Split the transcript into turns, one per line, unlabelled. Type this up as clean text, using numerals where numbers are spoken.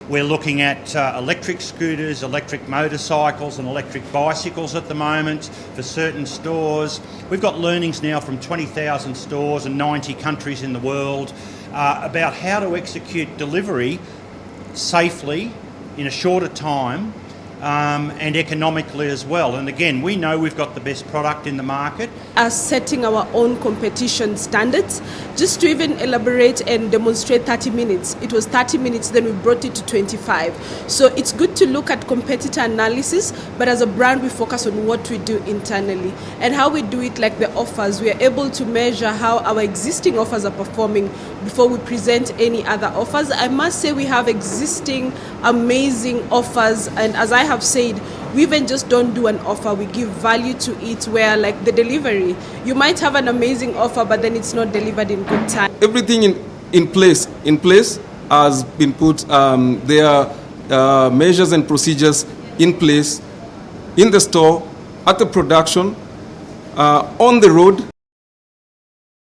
We're looking at electric scooters, electric motorcycles and electric bicycles at the moment for certain stores. We've got learnings now from 20,000 stores and 90 countries in the world about how to execute delivery safely in a shorter time and economically as well. And again, we know we've got the best product in the market.
Us setting our own competition standards, just to even elaborate and demonstrate 30 minutes. It was 30 minutes, then we brought it to 25. So it's good to look at competitor analysis, but as a brand, we focus on what we do internally. And how we do it, like the offers, we are able to measure how our existing offers are performing before we present any other offers. I must say we have existing amazing offers, and as I have said, we even just don't do an offer, we give value to it, where like the delivery, you might have an amazing offer, but then it's not delivered in good time.
Everything in place has been put. There are measures and procedures in place in the store, at the production, on the road.